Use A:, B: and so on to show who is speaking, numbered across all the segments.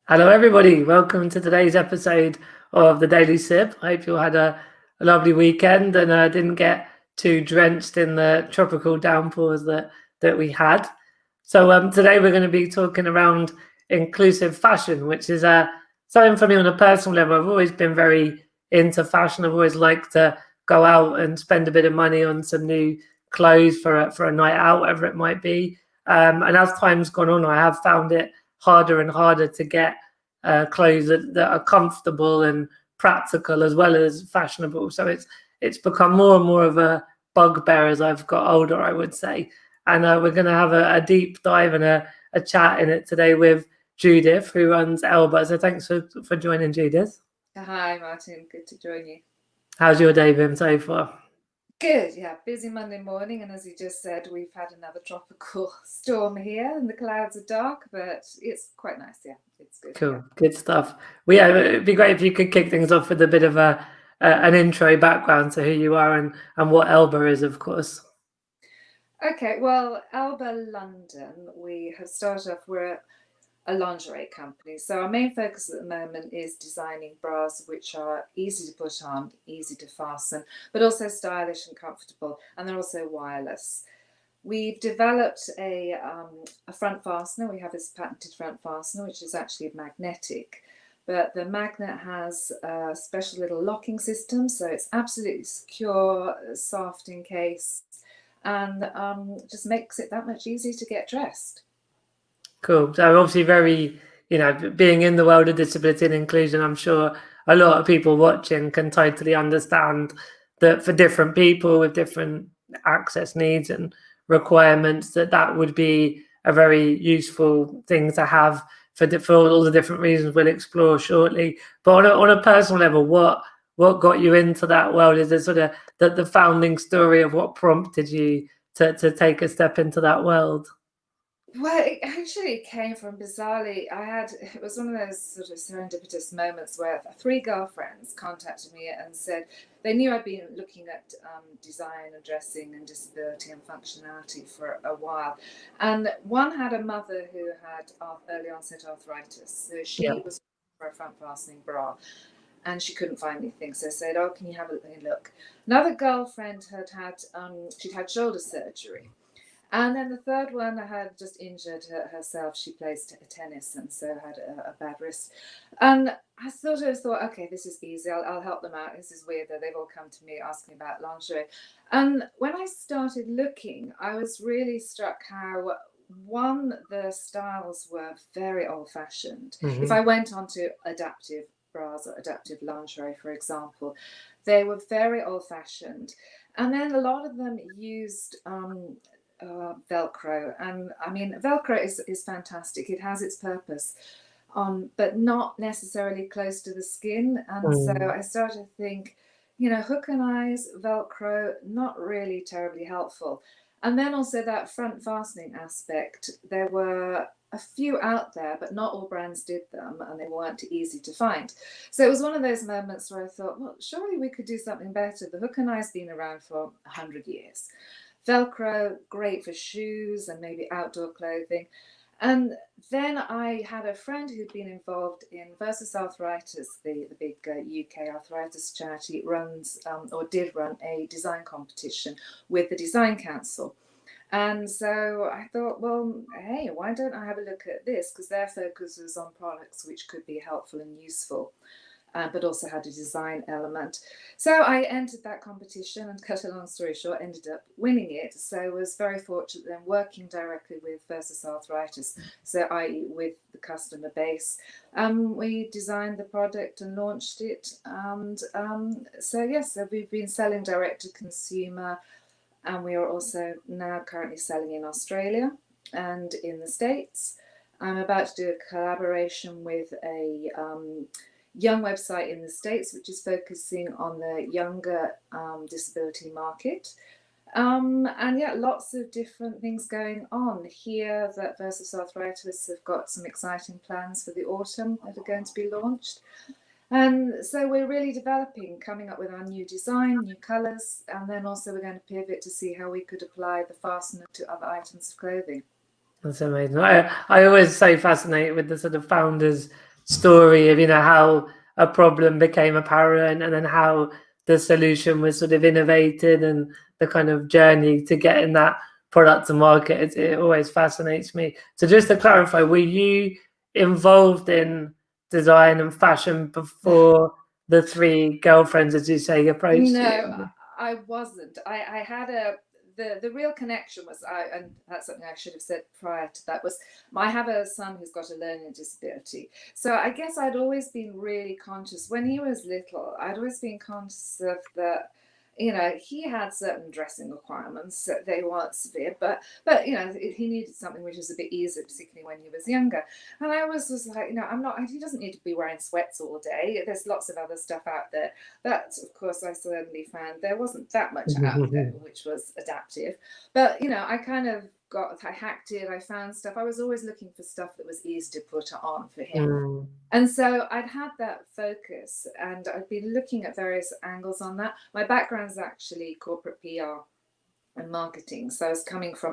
A: Hello, everybody. Welcome to today's episode of the Daily Sip. I hope you all had a lovely weekend and didn't get too drenched in the tropical downpours that we had. So today we're going to be talking around inclusive fashion, which is something for me on a personal level. I've always been very into fashion. I've always liked to go out and spend a bit of money on some new clothes for a night out, whatever it might be. And as time's gone on, I have found it harder and harder to get clothes that are comfortable and practical as well as fashionable. So it's become more and more of a bugbear as I've got older, I would say. And we're going to have a deep dive and a chat in it today with Judith, who runs Elba. So thanks for joining, Judith.
B: Hi, Martin. Good to join you.
A: How's your day been so far?
B: Good, yeah. Busy Monday morning, and as you just said, we've had another tropical storm here, and the clouds are dark, but it's quite nice. Yeah, it's good.
A: Cool, good stuff. Well, yeah, it'd be great if you could kick things off with a bit of an intro background to who you are and what Elba is, of course.
B: Okay, well, Elba London, we have started off, we're a lingerie company. So our main focus at the moment is designing bras which are easy to put on, easy to fasten, but also stylish and comfortable, and they're also wireless. We've developed a front fastener. We have this patented front fastener, which is actually magnetic. But the magnet has a special little locking system, so it's absolutely secure, soft in case, and just makes it that much easier to get dressed.
A: Cool. So obviously very, being in the world of disability and inclusion, I'm sure a lot of people watching can totally understand that for different people with different access needs and requirements, that would be a very useful thing to have for all the different reasons we'll explore shortly. But on a personal level, what got you into that world? Is there sort of the founding story of what prompted you to take a step into that world?
B: Well, it actually came from bizarrely. It was one of those sort of serendipitous moments where three girlfriends contacted me and said they knew I'd been looking at design and dressing and disability and functionality for a while. And one had a mother who had early onset arthritis. So she was for a front fastening bra and she couldn't find anything. So I said, "Oh, can you have a look?" Another girlfriend she'd had shoulder surgery. And then the third one had just injured herself. She plays tennis and so had a bad wrist. And I sort of thought, okay, this is easy. I'll help them out. This is weird that they've all come to me asking about lingerie. And when I started looking, I was really struck how, one, the styles were very old-fashioned.
A: Mm-hmm.
B: If I went on to adaptive bras or adaptive lingerie, for example, they were very old-fashioned. And then a lot of them used Velcro, and I mean Velcro is fantastic. It has its purpose, but not necessarily close to the skin. And so I started to think, hook and eyes, Velcro, not really terribly helpful. And then also that front fastening aspect, there were a few out there, but not all brands did them, and they weren't easy to find. So it was one of those moments where I thought, well, surely we could do something better. The hook and eye's been around for 100 years. Velcro, great for shoes and maybe outdoor clothing. And then I had a friend who'd been involved in Versus Arthritis, the big UK arthritis charity, runs or did run a design competition with the Design Council. And so I thought, well, hey, why don't I have a look at this? Because their focus was on products which could be helpful and useful, but also had a design element. So I entered that competition and, cut a long story short, ended up winning it. So I was very fortunate then working directly with Versus Arthritis, so i.e. with the customer base. We designed the product and launched it. And so we've been selling direct to consumer, and we are also now currently selling in Australia and in the States. I'm about to do a collaboration with a young website in the States, which is focusing on the younger disability market. And yeah, lots of different things going on here. That Versus Arthritis have got some exciting plans for the autumn that are going to be launched. And so we're really developing, coming up with our new design, new colours, and then also we're going to pivot to see how we could apply the fastener to other items of clothing.
A: That's amazing. I always so fascinated with the sort of founders' story of, how a problem became apparent and then how the solution was sort of innovated and the kind of journey to getting that product to market. It always fascinates me. So just to clarify, were you involved in design and fashion before the three girlfriends, as you say, approached
B: No,
A: you?
B: I wasn't. I had the real connection was and that's something I should have said prior to that, was I have a son who's got a learning disability. So I guess I'd always been really conscious when he was little. I'd always been conscious of that. He had certain dressing requirements that they weren't severe, but he needed something which was a bit easier, particularly when he was younger. And I was like, I'm not. He doesn't need to be wearing sweats all day. There's lots of other stuff out there. That, of course, I suddenly found there wasn't that much out there which was adaptive. But I hacked it. I found stuff. I was always looking for stuff that was easy to put on for him. And so I'd had that focus and I'd been looking at various angles on that. My background is actually corporate PR and marketing. So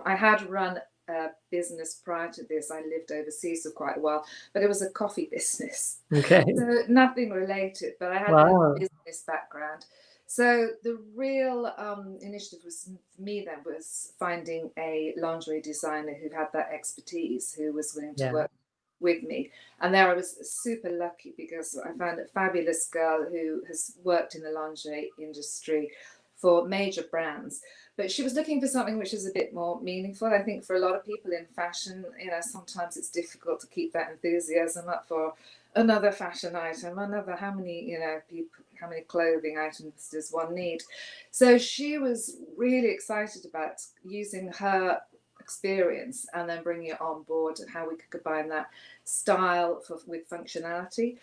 B: I had run a business prior to this. I lived overseas for quite a while, but it was a coffee business.
A: Okay.
B: So nothing related, but I had a business background. So the real initiative was for me then was finding a lingerie designer who had that expertise, who was willing to work with me. And there I was super lucky because I found a fabulous girl who has worked in the lingerie industry for major brands, but she was looking for something which is a bit more meaningful. I think for a lot of people in fashion, sometimes it's difficult to keep that enthusiasm up for another fashion item, how many clothing items does one need? So she was really excited about using her experience and then bringing it on board and how we could combine that style with functionality,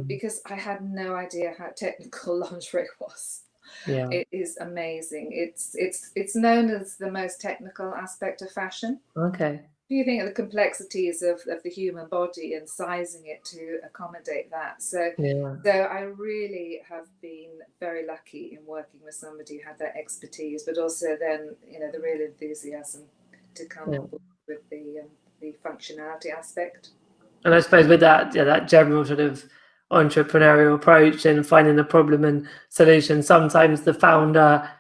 B: because I had no idea how technical lingerie was. It is amazing. It's known as the most technical aspect of fashion.
A: Okay.
B: Do you think of the complexities of the human body and sizing it to accommodate that? So I really have been very lucky in working with somebody who had that expertise, but also then the real enthusiasm to come up with the functionality aspect.
A: And I suppose with that, that general sort of entrepreneurial approach and finding the problem and solution, sometimes the founder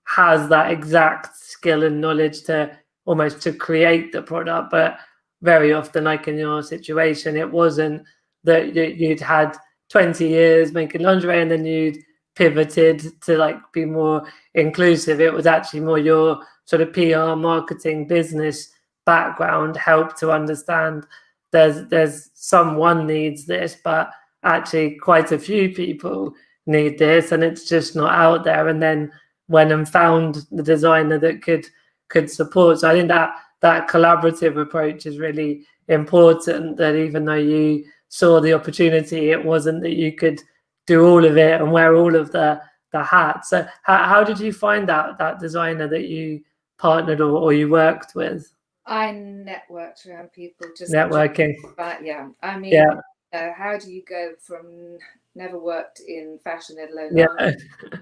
A: has that exact skill and knowledge to almost to create the product, but very often, like in your situation, it wasn't that you'd had 20 years making lingerie and then you'd pivoted to be more inclusive. It was actually more your sort of PR marketing business background helped to understand there's someone needs this, but actually quite a few people need this and it's just not out there. And then went and found the designer that could support. So I think that collaborative approach is really important, that even though you saw the opportunity, it wasn't that you could do all of it and wear all of the hats. So how did you find that designer that you partnered or you worked with?
B: I networked around people, just
A: networking.
B: I mean, how do you go from never worked in fashion, let alone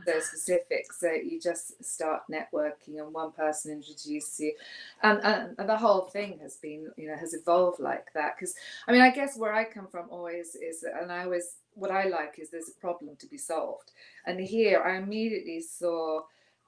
B: so specific? So you just start networking, and one person introduces you, and the whole thing has been, has evolved like that. Because I guess where I come from always is, what I like is there's a problem to be solved, and here I immediately saw.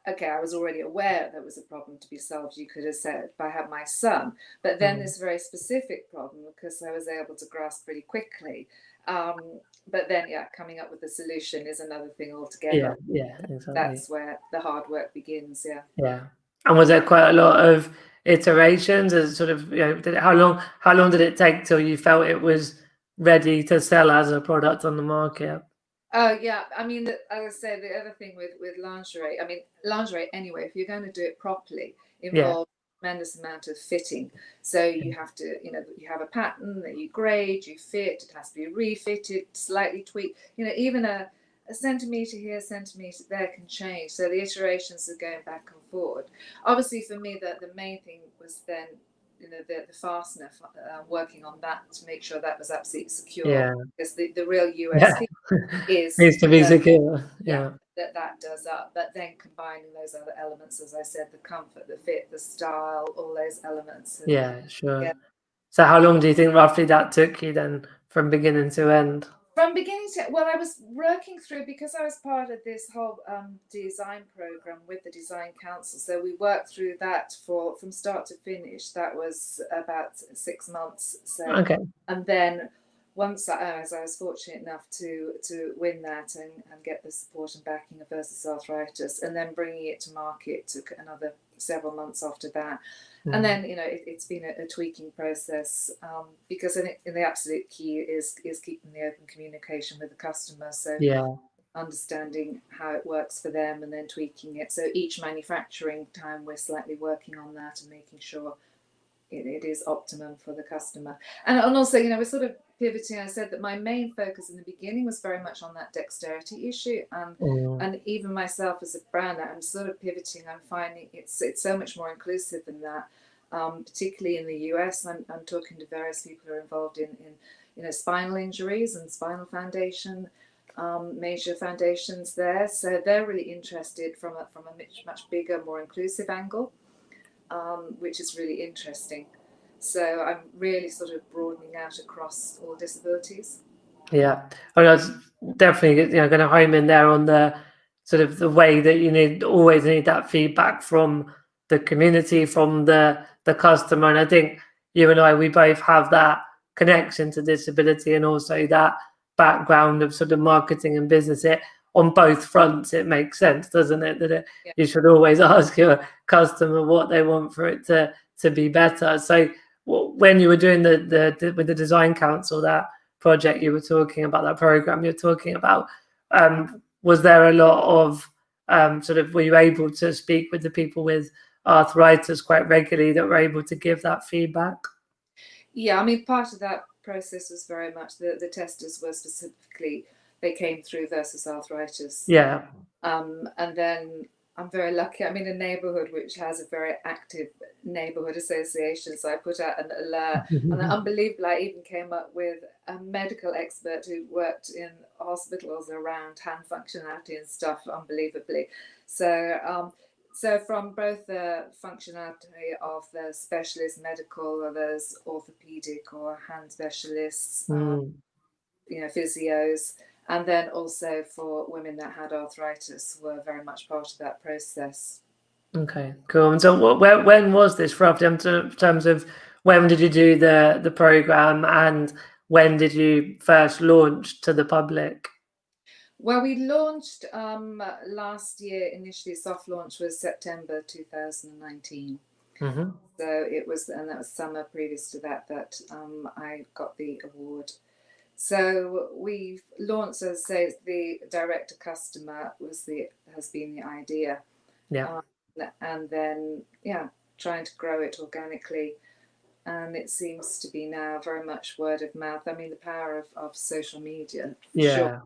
B: Okay, I was already aware there was a problem to be solved, you could have said, by having my son. But then this very specific problem, because I was able to grasp pretty quickly. But then, coming up with the solution is another thing altogether.
A: Yeah, exactly.
B: That's where the hard work begins,
A: Yeah. And was there quite a lot of iterations as sort of, how long did it take till you felt it was ready to sell as a product on the market?
B: Oh yeah, as I said, the other thing with lingerie, lingerie anyway, if you're going to do it properly, involves a tremendous amount of fitting. So you have to, you have a pattern that you grade, you fit, it has to be refitted, slightly tweaked. Even a centimetre here, centimetre there can change. So the iterations are going back and forward. Obviously for me, the main thing was then, the fastener, working on that to make sure that was absolutely secure. Because the real USP is
A: needs to be secure.
B: That does up, but then combining those other elements, as I said, the comfort, the fit, the style, all those elements.
A: Sure. So how long do you think roughly that took you then from beginning to end?
B: From beginning to, well, I was working through, because I was part of this whole design program with the Design Council. So we worked through that from start to finish. That was about 6 months. So,
A: Okay.
B: and then once as I was fortunate enough to win that and get the support and backing of Versus Arthritis, and then bringing it to market took another several months after that. And then, it's been a tweaking process, because in the absolute key is keeping the open communication with the customer. So
A: Yeah.
B: understanding how it works for them and then tweaking it. So each manufacturing time we're slightly working on that and making sure it is optimum for the customer. And also, we're sort of pivoting. I said that my main focus in the beginning was very much on that dexterity issue, and even myself as a brand, I'm sort of pivoting. I'm finding it's so much more inclusive than that. Particularly in the US, I'm talking to various people who are involved in spinal injuries and spinal foundation, major foundations there. So they're really interested from a much bigger, more inclusive angle. Which is really interesting. So I'm really sort of broadening out across all disabilities.
A: Yeah, I was definitely going to home in there on the sort of the way that you always need that feedback from the community, from the customer, and I think you and I, we both have that connection to disability and also that background of sort of marketing and business. It on both fronts, it makes sense, doesn't it? That you should always ask your customer what they want for it to be better. So when you were doing the with the design council, that project you were talking about, that program you're talking about, was there a lot of sort of, were you able to speak with the people with arthritis quite regularly that were able to give that feedback?
B: Yeah, I mean, part of that process was very much the testers were specifically, they came through Versus Arthritis.
A: Yeah.
B: And then I'm very lucky. I'm in a neighbourhood which has a very active neighbourhood association. So I put out an alert, and unbelievably, I even came up with a medical expert who worked in hospitals around hand functionality and stuff, unbelievably. So, so from both the functionality of the specialist medical, or those orthopedic or hand specialists, physios, and then also for women that had arthritis were very much part of that process.
A: Okay, cool. And so when was this roughly in terms of when did you do the program, and when did you first launch to the public?
B: Well, we launched last year. Initially, soft launch was September 2019.
A: Mm-hmm.
B: So it was, and that was summer previous to that I got the award. So we've launched, as I say, the direct to customer has been the idea.
A: Yeah.
B: And then, trying to grow it organically. And it seems to be now very much word of mouth. I mean, the power of social media, for sure.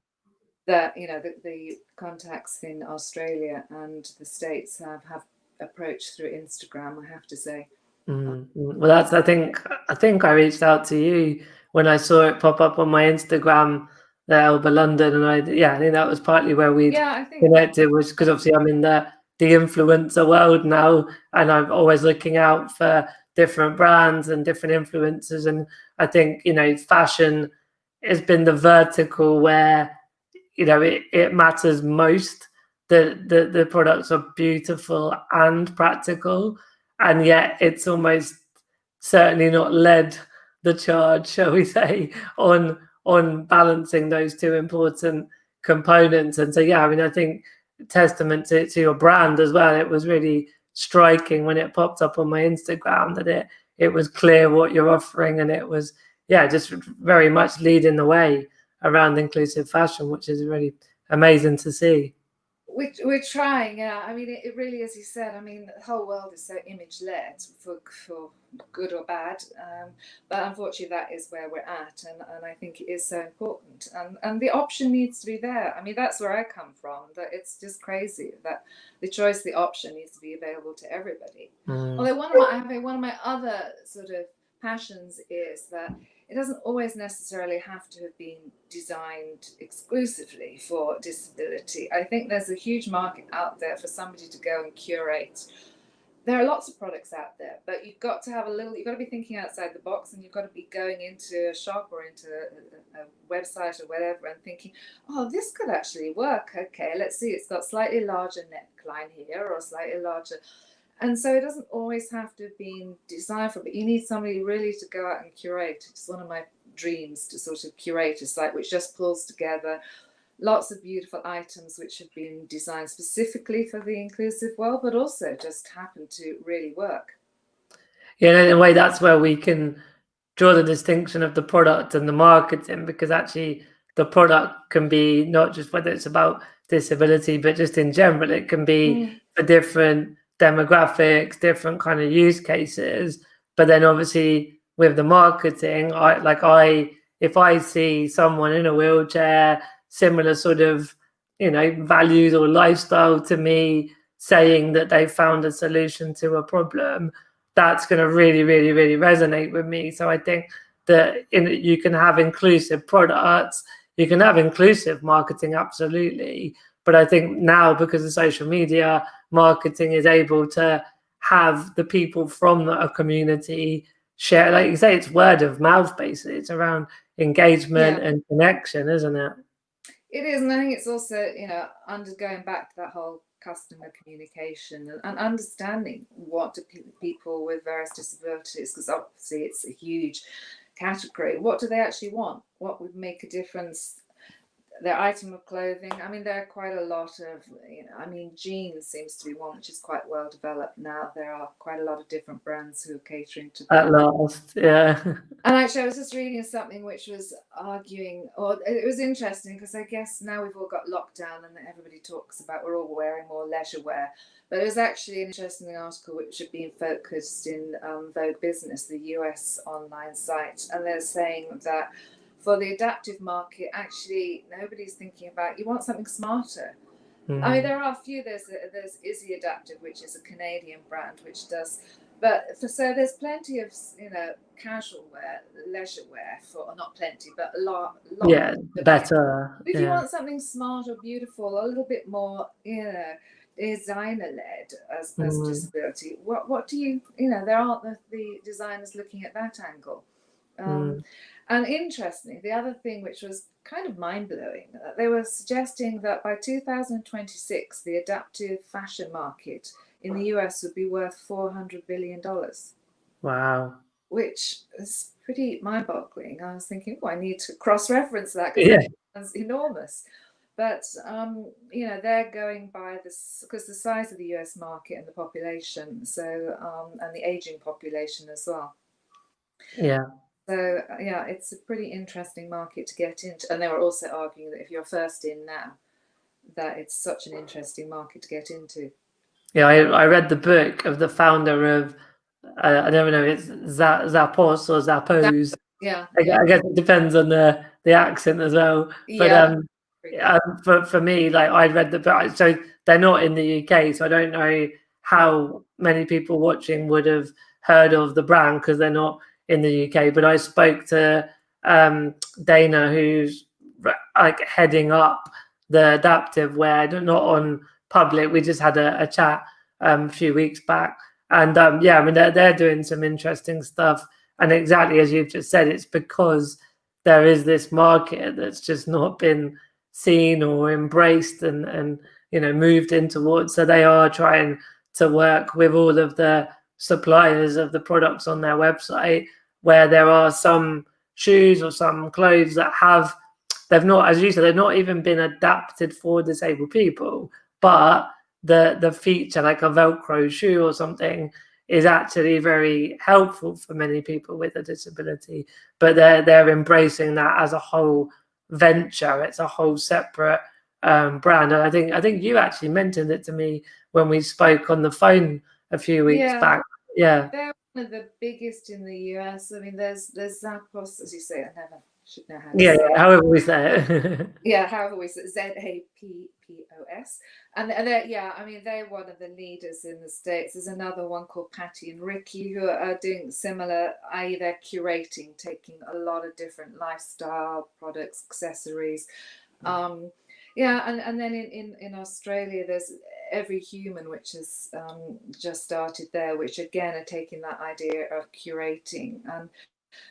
B: That, the contacts in Australia and the States have approached through Instagram, I have to say.
A: Well, I think I reached out to you when I saw it pop up on my Instagram, the Elba London, and I think that was partly where we'd connected, was because obviously I'm in the influencer world now, and I'm always looking out for different brands and different influencers, and I think fashion has been the vertical where it matters most. The products are beautiful and practical, and yet it's almost certainly not led the charge, shall we say, on balancing those two important components. And so I think testament to your brand as well. It was really striking when it popped up on my Instagram that it was clear what you're offering, and it was just very much leading the way around inclusive fashion, which is really amazing to see.
B: We're trying, yeah. I mean, it really, as you said, I mean, the whole world is so image-led, for good or bad. But unfortunately, that is where we're at, and I think it is so important. And the option needs to be there. I mean, that's where I come from. That it's just crazy that the choice, the option needs to be available to everybody. Although one of my other sort of passions is that it doesn't always necessarily have to have been designed exclusively for disability. I think there's a huge market out there for somebody to go and curate there are lots of products out there, but you've got to have you've got to be thinking outside the box, and you've got to be going into a shop or into a website or whatever and thinking, oh, this could actually work. Okay, let's see, it's got slightly larger neckline here or slightly larger. And so it doesn't always have to be designed for, but you need somebody really to go out and curate. It's one of my dreams to sort of curate a site which just pulls together lots of beautiful items which have been designed specifically for the inclusive world, but also just happen to really work.
A: Yeah, in a way, that's where we can draw the distinction of the product and the marketing, because actually the product can be not just whether it's about disability, but just in general, it can be for different demographics, different kind of use cases. But then obviously with the marketing, if I see someone in a wheelchair, similar sort of, values or lifestyle to me, saying that they found a solution to a problem, that's going to really, really, really resonate with me. So I think that you can have inclusive products, you can have inclusive marketing, absolutely. But I think now, because of social media, marketing is able to have the people from a community share, like you say, it's word of mouth, basically. It's around engagement and connection, isn't it?
B: It is, and I think it's also, going back to that whole customer communication and understanding what do people with various disabilities, because obviously it's a huge category, what do they actually want? What would make a difference? Their item of clothing. I mean, there are quite a lot of, jeans seems to be one which is quite well developed now. There are quite a lot of different brands who are catering to that.
A: At last, yeah.
B: And actually, I was just reading something which was arguing, or it was interesting, because I guess now we've all got lockdown and everybody talks about we're all wearing more leisure wear. But it was actually an interesting article which had been focused in Vogue Business, the US online site, and they're saying that for the adaptive market, actually, nobody's thinking about, you want something smarter. I mean, there are a few. There's Izzy Adaptive, which is a Canadian brand, which does. But so there's plenty of casual wear, leisure wear for, not plenty, but a lot.
A: Yeah, better.
B: If you want something smart or beautiful, a little bit more, designer led as opposed to disability, what do you, there aren't the designers looking at that angle. And interestingly, the other thing which was kind of mind-blowing, they were suggesting that by 2026, the adaptive fashion market in the US would be worth $400 billion.
A: Wow.
B: Which is pretty mind-boggling. I was thinking, I need to cross-reference that, because that's enormous. But, they're going by this, because the size of the US market and the population, so, and the aging population as well.
A: Yeah.
B: So, it's a pretty interesting market to get into. And they were also arguing that if you're first in now, that it's such an interesting market to get into.
A: Yeah, I read the book of the founder of, I don't know, it's Zappos or Zappos.
B: Yeah.
A: I guess it depends on the accent as well. But for me, like, I read the book, so they're not in the UK, so I don't know how many people watching would have heard of the brand because they're not in the UK. But I spoke to Dana, who's like heading up the adaptive wear, not on public. We just had a chat a few weeks back, and I mean, they're doing some interesting stuff. And exactly as you've just said, it's because there is this market that's just not been seen or embraced and moved in towards. So they are trying to work with all of the suppliers of the products on their website, where there are some shoes or some clothes that they've not, as you said, they've not even been adapted for disabled people, but the feature, like a Velcro shoe or something, is actually very helpful for many people with a disability. But they're embracing that as a whole venture. It's a whole separate brand. And I think you actually mentioned it to me when we spoke on the phone a few weeks back. Yeah,
B: they're one of the biggest in the US. I mean, there's Zappos, as you say. I never should know how to say it.
A: However we say it.
B: However we say it, Zappos. And they're one of the leaders in the States. There's another one called Patty and Ricky who are doing similar, i.e. they're taking a lot of different lifestyle products, accessories. Yeah, and then in Australia, there's Every Human, which has just started there, which again are taking that idea of curating.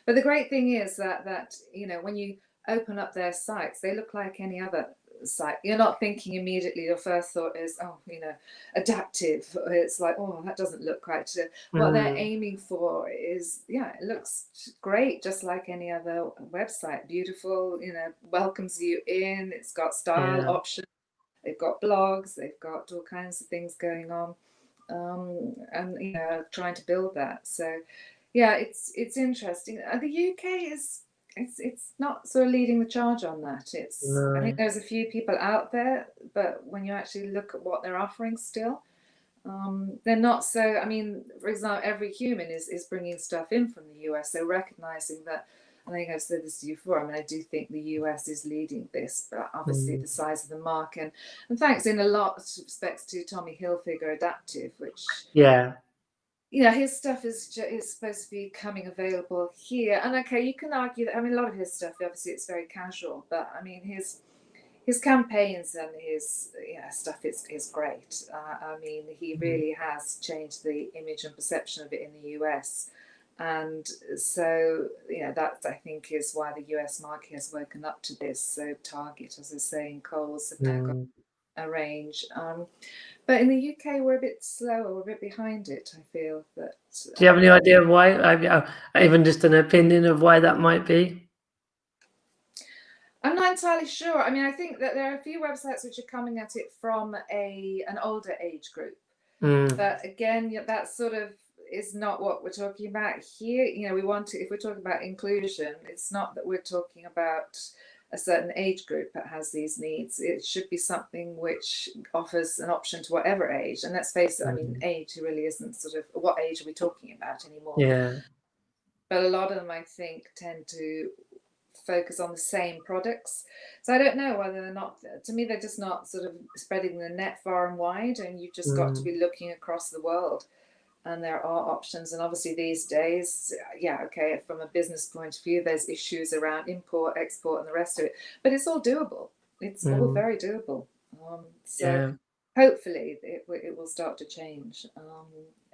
B: But the great thing is that when you open up their sites, they look like any other site. You're not thinking immediately. Your first thought is, oh, adaptive. It's like, oh, that doesn't look right. What they're aiming for is, yeah, it looks great, just like any other website. Beautiful, welcomes you in. It's got style
A: Yeah.
B: options. They've got blogs. They've got all kinds of things going on, and trying to build that. So yeah, it's interesting. The UK is it's not sort of leading the charge on that. I think
A: No.
B: there's a few people out there, but when you actually look at what they're offering still, they're not so. I mean, for example, Every Human is bringing stuff in from the US. So recognizing that, I think I've said this to you before. I mean, I do think the US is leading this, but obviously the size of the market, and thanks in a lot of respects to Tommy Hilfiger Adaptive, which
A: Yeah.
B: his stuff is supposed to be coming available here. And okay, you can argue that. I mean, a lot of his stuff, obviously, it's very casual, but I mean, his campaigns and his stuff is great. I mean, he really has changed the image and perception of it in the US. And so, that I think is why the US market has woken up to this. So Target, as I say, and Kohl's have now got a range. But in the UK, we're a bit slower, we're a bit behind it, I feel. That.
A: Do you have any idea why? Even just an opinion of why that might be?
B: I'm not entirely sure. I mean, I think that there are a few websites which are coming at it from an older age group. But again, that sort of is not what we're talking about here. We want to, if we're talking about inclusion, it's not that we're talking about a certain age group that has these needs. It should be something which offers an option to whatever age. And let's face it, I mean, age really isn't sort of, what age are we talking about anymore?
A: Yeah.
B: But a lot of them, I think, tend to focus on the same products. So I don't know whether they're not, to me, they're just not sort of spreading the net far and wide, and you've just got to be looking across the world. And there are options. And obviously these days, okay, from a business point of view, there's issues around import, export, and the rest of it. But it's all doable. It's all very doable. So hopefully it will start to change.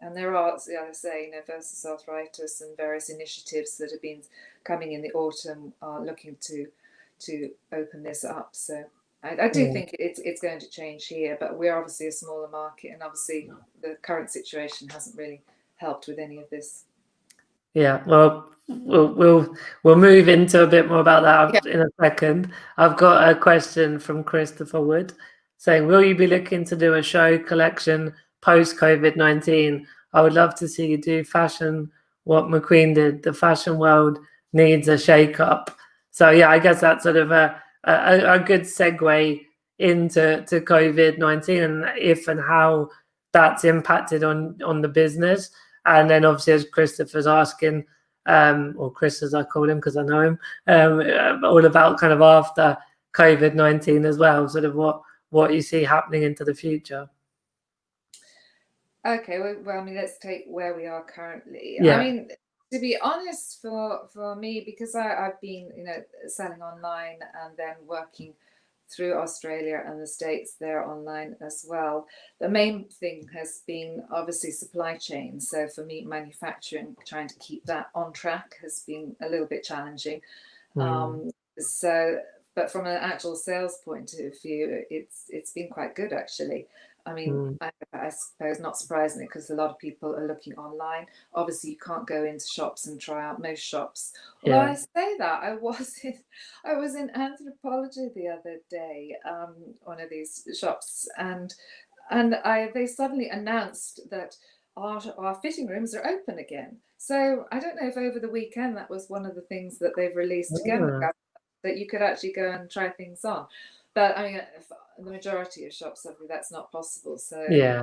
B: And there are, as I say, versus arthritis and various initiatives that have been coming in the autumn are looking to open this up. So I do think it's going to change here, but we're obviously a smaller market, and obviously the current situation hasn't really helped with any of this.
A: Yeah, well, we'll move into a bit more about that in a second. I've got a question from Christopher Wood saying, will you be looking to do a show collection post COVID-19? I would love to see you do fashion what McQueen did. The fashion world needs a shake-up. So yeah, I guess that's sort of a good segue into COVID-19 and if and how that's impacted on the business. And then obviously, as Christopher's asking, or Chris as I call him because I know him, all about kind of after COVID-19 as well, sort of what you see happening into the future.
B: Okay, well, I mean, let's take where we are currently.
A: Yeah.
B: I mean, to be honest, for me, because I've been, selling online and then working through Australia and the States there online as well. The main thing has been obviously supply chain. So for me, manufacturing, trying to keep that on track has been a little bit challenging. But from an actual sales point of view, it's been quite good actually. I mean, I suppose not surprisingly, because a lot of people are looking online. Obviously, you can't go into shops and try out most shops. Although I say that, I was in Anthropology the other day, one of these shops, and they suddenly announced that our fitting rooms are open again. So I don't know if over the weekend that was one of the things that they've released again, that you could actually go and try things on. But I mean, the majority of shops, obviously, that's not possible. So
A: yeah.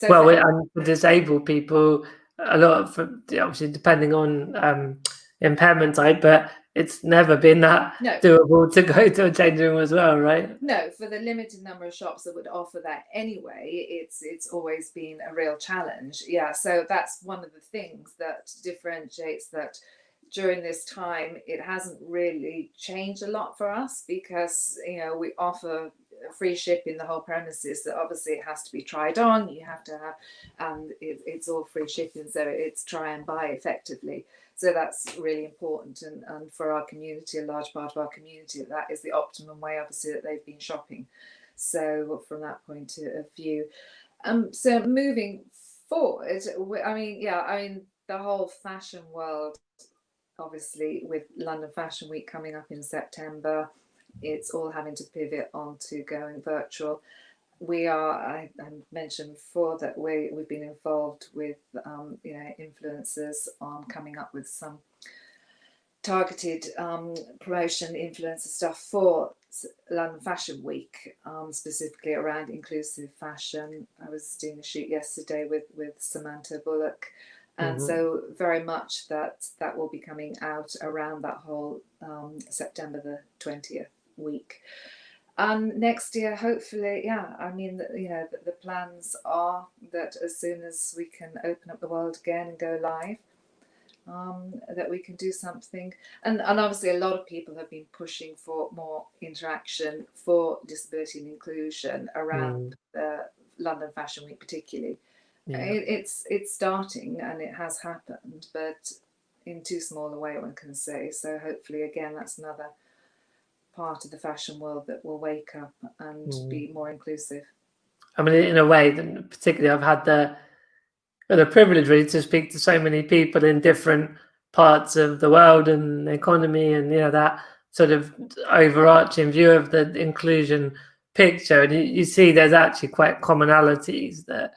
B: So
A: well, and for disabled people, a lot of obviously depending on impairment type, but it's never been that doable to go to a changing room as well, right?
B: No, for the limited number of shops that would offer that anyway, it's always been a real challenge. Yeah, so that's one of the things that differentiates that during this time, it hasn't really changed a lot for us because, we offer free shipping the whole premises. That obviously it has to be tried on. You have to have, and it's all free shipping, so it's try and buy effectively. So that's really important, and for our community, a large part of our community, that is the optimum way, obviously, that they've been shopping. So from that point of view, so moving forward, the whole fashion world, obviously, with London Fashion Week coming up in September, it's all having to pivot onto going virtual. I mentioned before that we've been involved with influencers on coming up with some targeted promotion influencer stuff for London Fashion Week, specifically around inclusive fashion. I was doing a shoot yesterday with Samantha Bullock, and so very much that will be coming out around that whole September the 20th week. Next year, hopefully, the plans are that as soon as we can open up the world again and go live, that we can do something. And obviously a lot of people have been pushing for more interaction for disability and inclusion around London Fashion Week particularly. Yeah. It's starting and it has happened, but in too small a way, one can say. So hopefully, again, that's another part of the fashion world that will wake up and be more inclusive.
A: I mean, in a way, particularly I've had the privilege really to speak to so many people in different parts of the world and the economy, and that sort of overarching view of the inclusion picture. And you see there's actually quite commonalities that,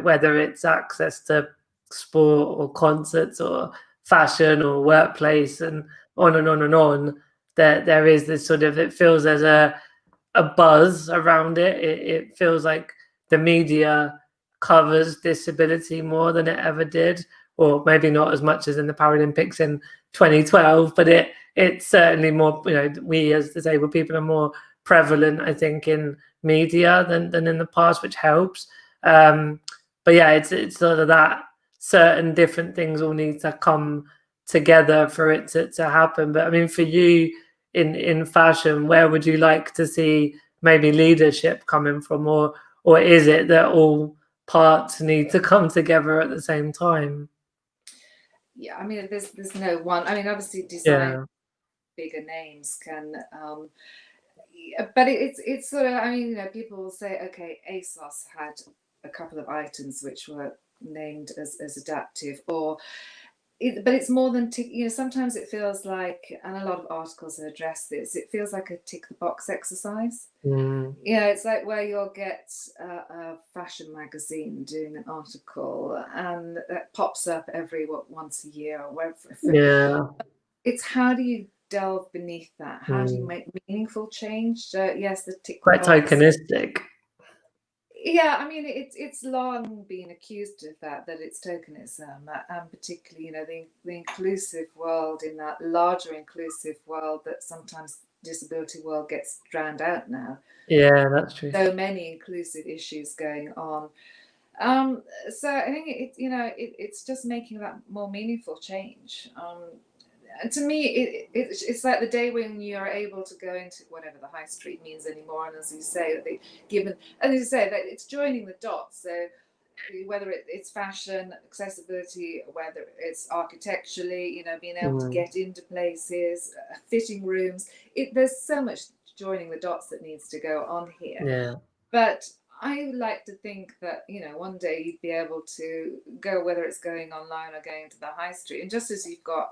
A: whether it's access to sport or concerts or fashion or workplace and on and on and on, there is this sort of, it feels there's a buzz around it. It feels like the media covers disability more than it ever did, or maybe not as much as in the Paralympics in 2012, but it's certainly more, we as disabled people are more prevalent, I think, in media than in the past, which helps. But yeah, it's sort of that certain different things all need to come together for it to happen. But I mean, for you in fashion, where would you like to see maybe leadership coming from, or is it that all parts need to come together at the same time?
B: Yeah, I mean, there's no one. I mean, obviously, design bigger names can, but it's sort of. I mean, people will say, okay, ASOS had a couple of items which were named as adaptive, but it's more than sometimes it feels like, and a lot of articles have addressed this, it feels like a tick the box exercise. It's like where you'll get a fashion magazine doing an article and that pops up every once a year or whatever. It's how do you delve beneath that? How do you make meaningful change? Yes, the tick
A: quite tokenistic.
B: Yeah, I mean, it's long been accused of that it's tokenism, and particularly, the inclusive world, in that larger inclusive world that sometimes disability world gets drowned out now.
A: Yeah, that's true.
B: So many inclusive issues going on. So I think it's just making that more meaningful change. And to me, it's like the day when you are able to go into whatever the high street means anymore, and as you say, that that it's joining the dots. So whether it's fashion, accessibility, whether it's architecturally, being able to get into places, fitting rooms, there's so much joining the dots that needs to go on here.
A: Yeah.
B: But I like to think that, one day you'd be able to go, whether it's going online or going to the high street. And just as you've got,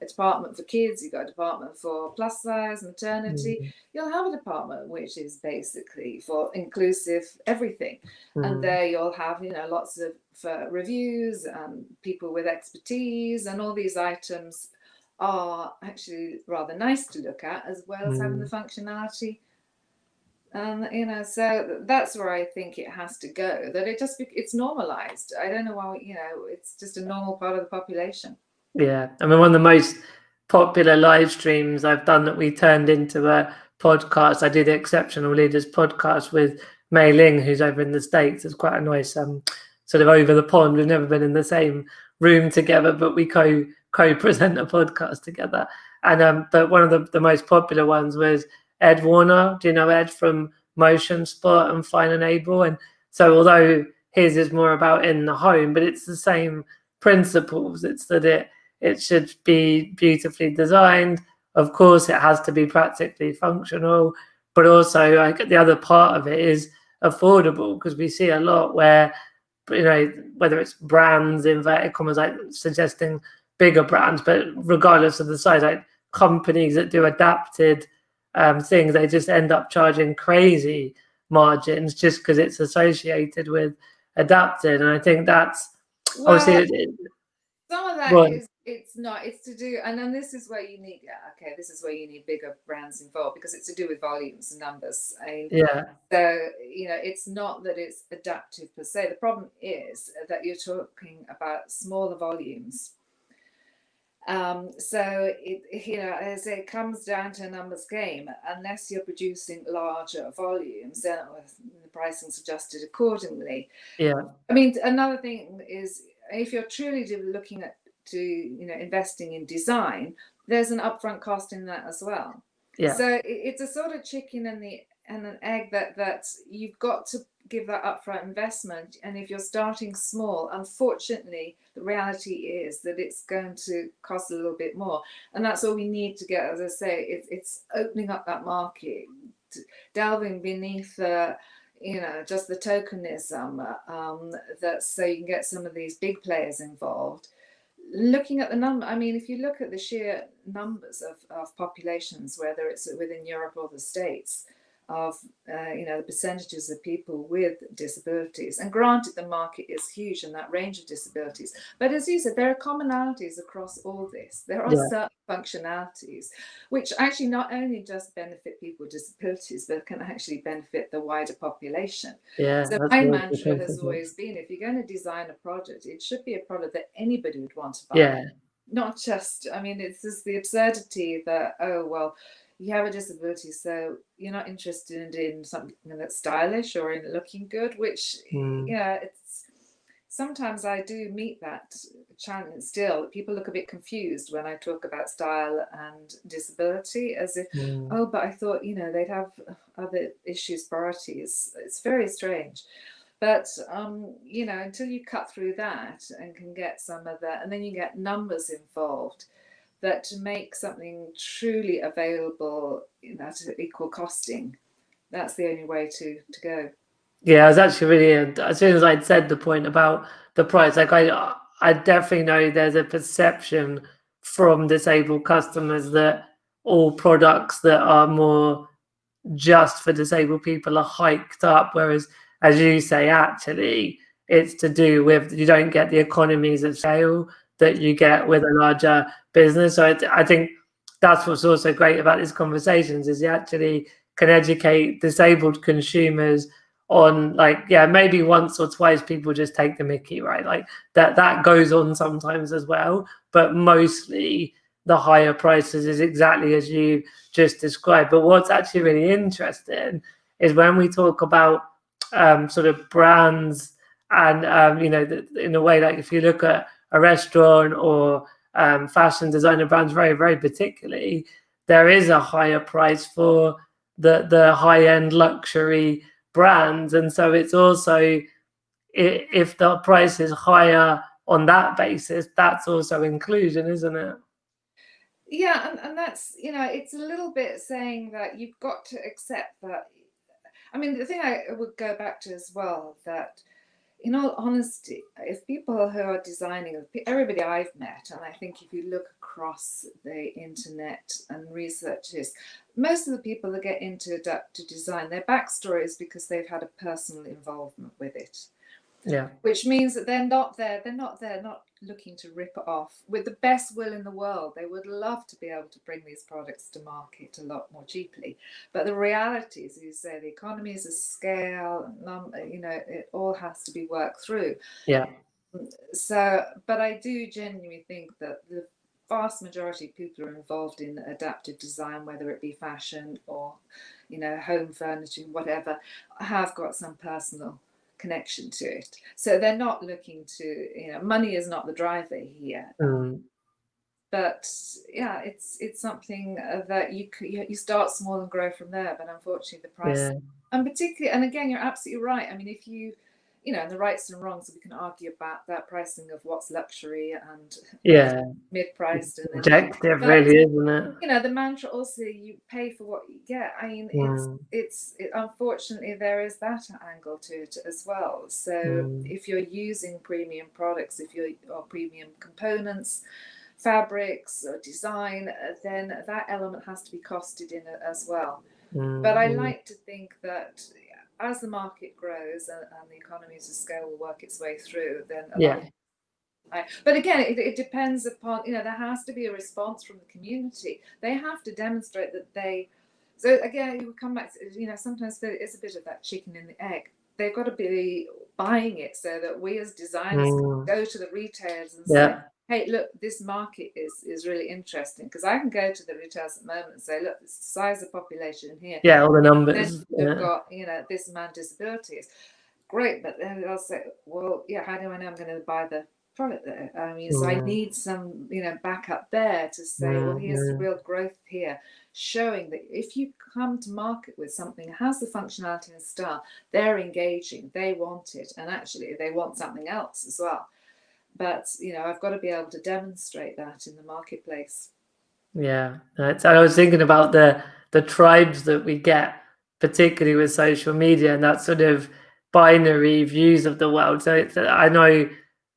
B: a department for kids, you've got a department for plus size, maternity, you'll have a department which is basically for inclusive everything. And there you'll have, lots of for reviews and people with expertise, and all these items are actually rather nice to look at, as well as having the functionality. So that's where I think it has to go, that it's normalized. I don't know why, it's just a normal part of the population.
A: Yeah. I mean, one of the most popular live streams I've done that we turned into a podcast, I did the Exceptional Leaders podcast with Mei Ling, who's over in the States. It's quite a nice sort of over the pond. We've never been in the same room together, but we co-present a podcast together. And but one of the most popular ones was Ed Warner. Do you know Ed from Motion Spot and Fine and Able? And so although his is more about in the home, but it's the same principles. It's that it should be beautifully designed. Of course, it has to be practically functional, but also like the other part of it is affordable, because we see a lot where, you know, whether it's brands, inverted commas, like suggesting bigger brands, but regardless of the size, like companies that do adapted things, they just end up charging crazy margins just because it's associated with adapted. And I think that's obviously
B: some of that
A: well,
B: is, it's to do, and then this is where you need, this is where you need bigger brands involved, because it's to do with volumes and numbers.
A: yeah,
B: So, you know, it's not that it's adaptive per se. The problem is that you're talking about smaller volumes. So it, you know, as it comes down to a numbers game, unless you're producing larger volumes, then the pricing's adjusted accordingly.
A: yeah,
B: I mean, another thing is, if you're truly looking at investing in design, there's an upfront cost in that as well.
A: yeah.
B: So it's a sort of chicken and an egg, that you've got to give that upfront investment. And if you're starting small, unfortunately, the reality is that it's going to cost a little bit more. And that's all we need to get, as I say, it's opening up that market, delving beneath just the tokenism, that so you can get some of these big players involved. Looking at the number, I mean, if you look at the sheer numbers of populations, whether it's within Europe or the States, of the percentages of people with disabilities, and granted the market is huge in that range of disabilities, but as you said, there are commonalities across all this. There are certain functionalities which actually not only just benefit people with disabilities, but can actually benefit the wider population. So my mantra has always been, if you're going to design a product, it should be a product that anybody would want to buy. Not just, I mean, it's just the absurdity that, oh, well, you have a disability, so you're not interested in something that's stylish or in looking good, which, it's sometimes I do meet that challenge still. People look a bit confused when I talk about style and disability, as if, oh, but I thought, they'd have other issues, priorities. It's very strange. But, until you cut through that and can get some of that, and then you get numbers involved, that to make something truly available at equal costing, that's the only way to go.
A: Yeah, I was actually really, as soon as I'd said the point about the price, like I definitely know there's a perception from disabled customers that all products that are more just for disabled people are hiked up, whereas, as you say, actually it's to do with, you don't get the economies of scale that you get with a larger business. So I think that's what's also great about these conversations, is you actually can educate disabled consumers on, like, maybe once or twice people just take the mickey, right? Like that goes on sometimes as well, but mostly the higher prices is exactly as you just described. But what's actually really interesting is when we talk about sort of brands and in a way, like if you look at a restaurant or fashion designer brands, very, very particularly, there is a higher price for the high-end luxury brands. And so it's also, if the price is higher on that basis, that's also inclusion, isn't it?
B: Yeah, and that's, it's a little bit saying that you've got to accept that. I mean, the thing I would go back to as well, that in all honesty, if people who are designing, everybody I've met, and I think if you look across the internet and research this, most of the people that get into adaptive design, their backstory is because they've had a personal involvement with it.
A: Yeah.
B: Which means that they're not looking to rip it off. With the best will in the world, they would love to be able to bring these products to market a lot more cheaply. But the reality is, you say, the economies of scale, it all has to be worked through.
A: Yeah.
B: So, but I do genuinely think that the vast majority of people who are involved in adaptive design, whether it be fashion or, home furniture, whatever, have got some personal connection to it. So they're not looking to, money is not the driver here. But yeah, it's something that you start small and grow from there. But unfortunately, the price, and particularly, and again, you're absolutely right. I mean, if and the rights and wrongs, we can argue about that pricing of what's luxury and what's mid-priced, and
A: objective, really, isn't it?
B: the mantra also, you pay for what you get. I mean, it's unfortunately there is that angle to it as well. So if you're using premium products, or premium components, fabrics or design, then that element has to be costed in as well. But I like to think that as the market grows and the economies of scale will work its way through, then a lot of but again, it depends upon, there has to be a response from the community. They have to demonstrate that so again, you come back to, sometimes it's a bit of that chicken and the egg. They've got to be buying it so that we as designers go to the retailers and say, hey, look, this market is really interesting. Because I can go to the retailers at the moment and say, look, this is the size of the population here.
A: Yeah, all the numbers.
B: They've got, this amount of disabilities. Great, but then they'll say, well, yeah, how do I know I'm going to buy the product there? I mean, so I need some, backup there to say, well, here's the real growth here, showing that if you come to market with something that has the functionality and style, they're engaging, they want it, and actually they want something else as well. But I've got to be able to demonstrate that in the marketplace.
A: Yeah, I was thinking about the tribes that we get, particularly with social media and that sort of binary views of the world. So I know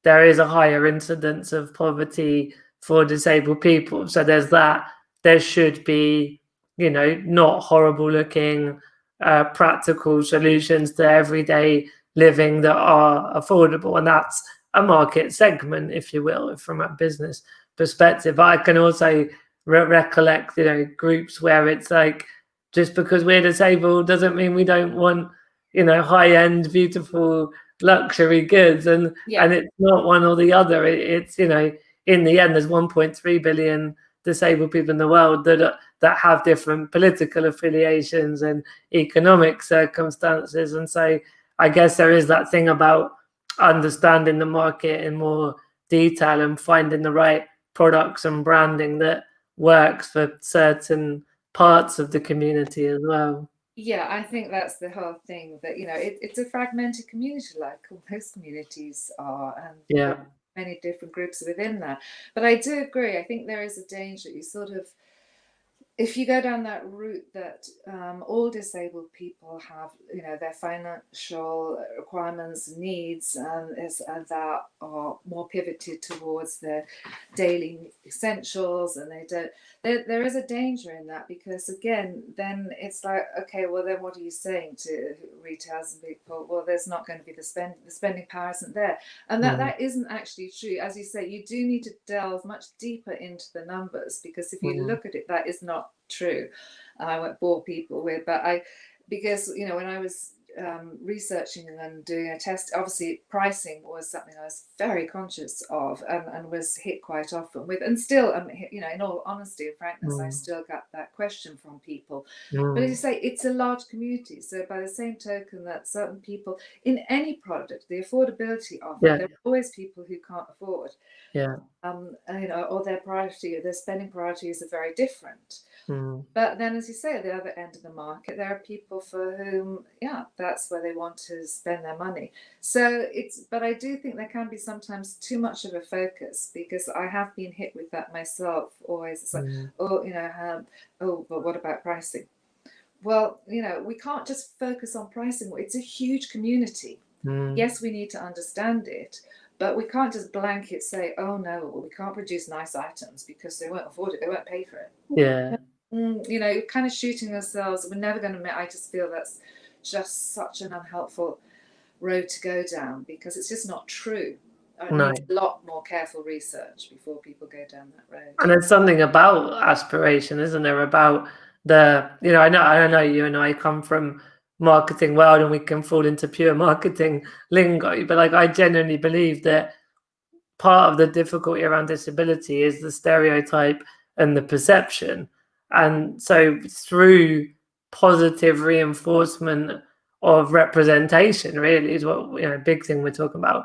A: there is a higher incidence of poverty for disabled people. So there's that. There should be, not horrible looking, practical solutions to everyday living that are affordable. And that's a market segment, if you will, from a business perspective. I can also recollect, groups where it's like, just because we're disabled doesn't mean we don't want, high-end, beautiful luxury goods, and it's not one or the other. It's in the end, there's 1.3 billion disabled people in the world that have different political affiliations and economic circumstances, and so I guess there is that thing about understanding the market in more detail and finding the right products and branding that works for certain parts of the community as well.
B: Yeah, I think that's the whole thing, that it's a fragmented community, like most communities are, and many different groups within that. But I do agree. I think there is a danger you sort of, if you go down that route that all disabled people have, their financial requirements, needs, and that are more pivoted towards their daily essentials, and they don't. There is a danger in that, because again, then it's like, okay, well, then what are you saying to retailers and people? Well, there's not going to be the spending power isn't there, and that isn't actually true. As you say, you do need to delve much deeper into the numbers, because if you look at it, that is not true. And I won't bore people with, because when I was researching and doing a test, obviously pricing was something I was very conscious of, and was hit quite often with, and still, in all honesty and frankness, I still got that question from people. But as you say, it's a large community, so by the same token that certain people in any product, the affordability of it, there are always people who can't afford, or their spending priorities are very different. But then, as you say, at the other end of the market, there are people for whom, that's where they want to spend their money. So but I do think there can be sometimes too much of a focus, because I have been hit with that myself. Always, it's like, but what about pricing? Well, we can't just focus on pricing. It's a huge community. Yes, we need to understand it, but we can't just blanket say, oh no, well, we can't produce nice items because they won't afford it, they won't pay for it. Kind of shooting ourselves. We're never going to. I just feel that's just such an unhelpful road to go down, because it's just not true. I need a lot more careful research before people go down that road.
A: And there's something about aspiration, isn't there? About I know you and I come from marketing world, and we can fall into pure marketing lingo, but I genuinely believe that part of the difficulty around disability is the stereotype and the perception. And so through positive reinforcement of representation, really, is what big thing we're talking about,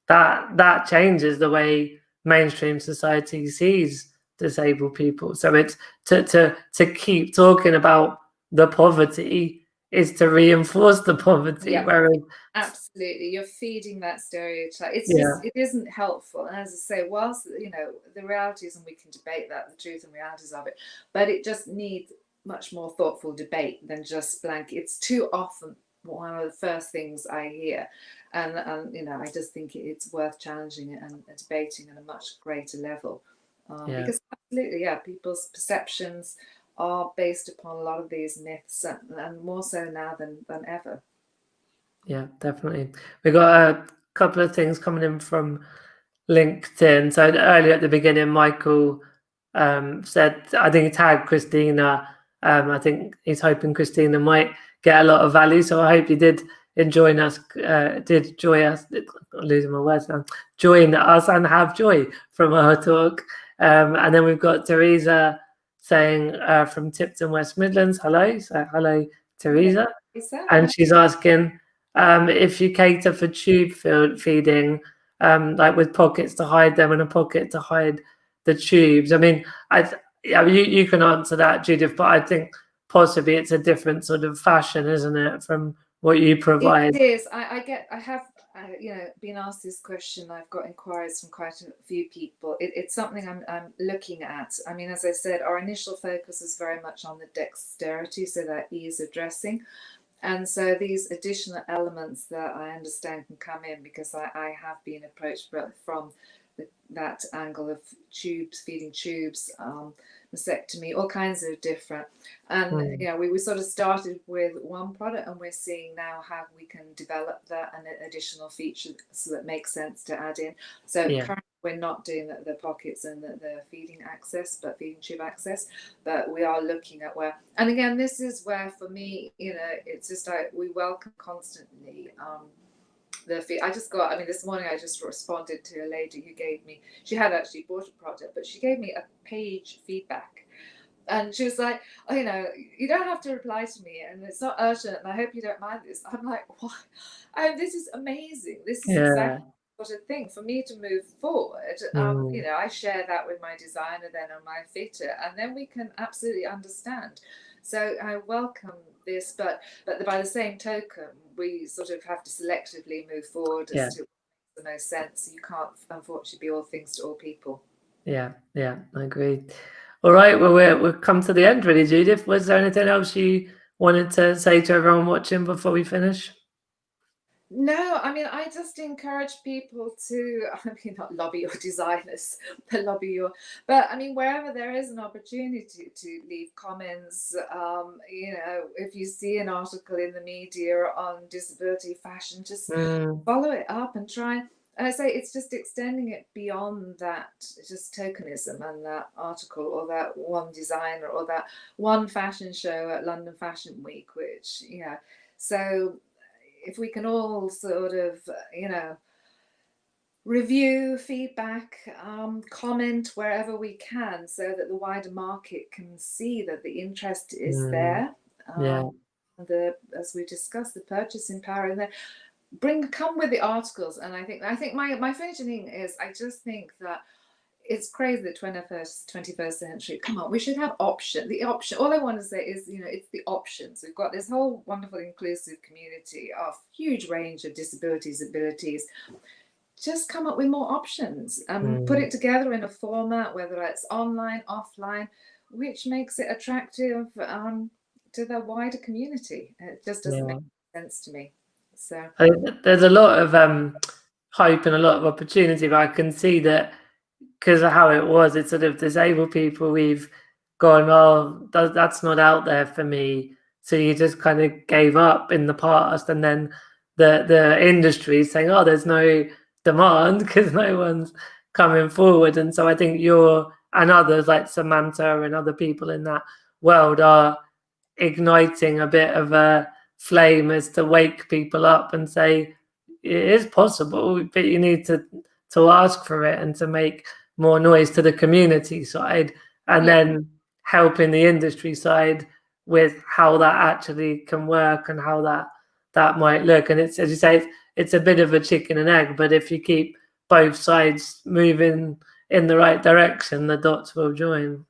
A: that changes the way mainstream society sees disabled people. So it's to keep talking about the poverty is to reinforce the poverty.
B: Yeah.
A: Whereas
B: absolutely, you're feeding that stereotype. It's
A: yeah,
B: just, it isn't helpful. And as I say, whilst the realities, and we can debate that, the truth and realities of it, but it just needs much more thoughtful debate than just blanket. It's too often one of the first things I hear, and I just think it's worth challenging it and debating at a much greater level, because absolutely, yeah, people's perceptions are based upon a lot of these myths, and more so now than ever.
A: Yeah, definitely. We got a couple of things coming in from LinkedIn. So earlier at the beginning, Michael said, I think he tagged Christina. I think he's hoping Christina might get a lot of value. So I hope you did join us, losing my words now, join us and have joy from our talk. And then we've got Teresa saying from Tipton, West Midlands, hello. So hello, Teresa. And she's asking, if you cater for tube feeding, like with pockets to hide them and a pocket to hide the tubes. I mean, you can answer that, Judith, but I think possibly it's a different sort of fashion, isn't it, from what you provide?
B: It is. I have been asked this question. I've got inquiries from quite a few people. It's something I'm looking at. I mean, as I said, our initial focus is very much on the dexterity, so that ease of dressing. And so these additional elements that I understand can come in, because I have been approached from that angle of tubes, feeding tubes, mastectomy, all kinds of different. And we sort of started with one product, and we're seeing now how we can develop that and additional features so that makes sense to add in. So currently we're not doing the pockets and the feeding access, but feeding tube access. But we are looking at where, and again, this is where for me, it's just like we welcome constantly the fee. This morning I just responded to a lady who gave me, she had actually bought a product, but she gave me a page feedback. And she was like, oh, you don't have to reply to me, and it's not urgent, and I hope you don't mind this. I'm like, what? This is amazing. This is exactly what I think for me to move forward. I share that with my designer then, and my fitter, and then we can absolutely understand. So I welcome this, but by the same token, we sort of have to selectively move forward as to what makes the most sense. You can't, unfortunately, be all things to all people.
A: Yeah, I agree. All right, well, we've come to the end, really, Judith. Was there anything else you wanted to say to everyone watching before we finish?
B: No, I just encourage people to, not lobby your designers, but wherever there is an opportunity to leave comments, if you see an article in the media on disability fashion, just follow it up and try. And I say it's just extending it beyond that, just tokenism and that article or that one designer or that one fashion show at London Fashion Week, which, so if we can all sort of, review, feedback, comment wherever we can, so that the wider market can see that the interest is there. As we discussed, the purchasing power, and then come with the articles. And I think my finishing is, I just think that it's crazy that 21st century. Come on, we should have option. The option. All I want to say is, it's the options. We've got this whole wonderful inclusive community of huge range of disabilities, abilities. Just come up with more options and put it together in a format, whether it's online, offline, which makes it attractive to the wider community. It just doesn't make sense to me. So
A: there's a lot of hope and a lot of opportunity, but I can see that because of how it was, it's sort of disabled people, we've gone, oh, that's not out there for me. So you just kind of gave up in the past, and then the industry is saying, oh, there's no demand because no one's coming forward. And so I think you're, and others like Samantha and other people in that world, are igniting a bit of a flame as to wake people up and say it is possible, but you need to ask for it and to make more noise to the community side, and then helping the industry side with how that actually can work and how that might look. And it's, as you say, it's a bit of a chicken and egg, but if you keep both sides moving in the right direction, the dots will join.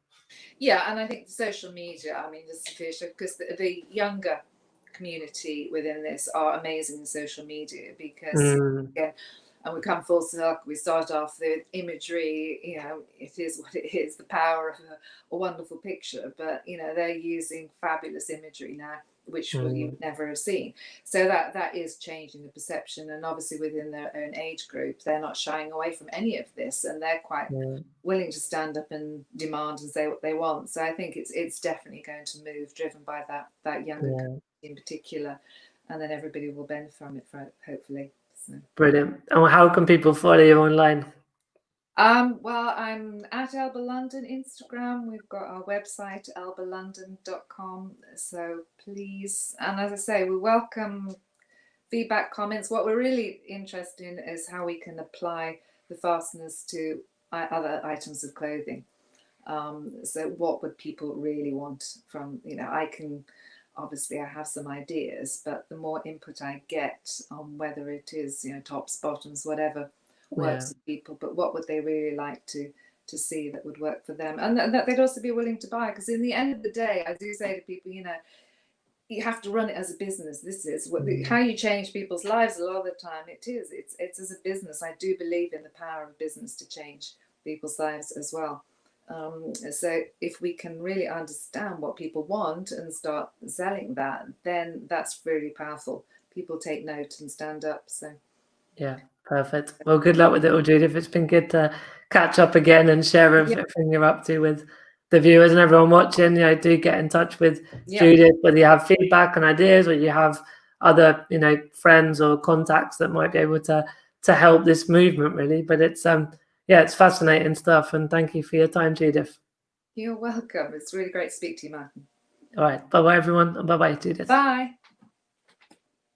B: Yeah, and I think social media, I mean, just because the younger community within this are amazing in social media because, again, and we come full circle. We start off the imagery, you know, it is what it is, the power of a wonderful picture, but, you know, they're using fabulous imagery now, which you would never have seen. So that is changing the perception, and obviously within their own age group, they're not shying away from any of this, and they're quite willing to stand up and demand and say what they want. So I think it's definitely going to move, driven by that younger community in particular, and then everybody will benefit from it, hopefully. So.
A: Brilliant. And how can people follow you online?
B: Well, I'm at Elba London Instagram. We've got our website, elbalondon.com. So please, and as I say, we welcome feedback, comments. What we're really interested in is how we can apply the fasteners to other items of clothing. So what would people really want from, you know, obviously I have some ideas, but the more input I get on whether it is, you know, tops, bottoms, whatever works for people, but what would they really like to see that would work for them, and that they'd also be willing to buy. Because in the end of the day, I do say to people, you know, you have to run it as a business. This is how you change people's lives. A lot of the time it's as a business. I do believe in the power of business to change people's lives as well. So if we can really understand what people want and start selling that, then that's really powerful. People take note and stand up. So
A: yeah, perfect. Well, good luck with it all, Judith. It's been good to catch up again and share everything you're up to with the viewers and everyone watching. You know, do get in touch with Judith, whether you have feedback and ideas, or you have other, you know, friends or contacts that might be able to help this movement, really. But it's it's fascinating stuff, and thank you for your time, Judith.
B: You're welcome. It's really great to speak to you, Martin.
A: All right, bye bye everyone, and bye bye, Judith.
B: Bye.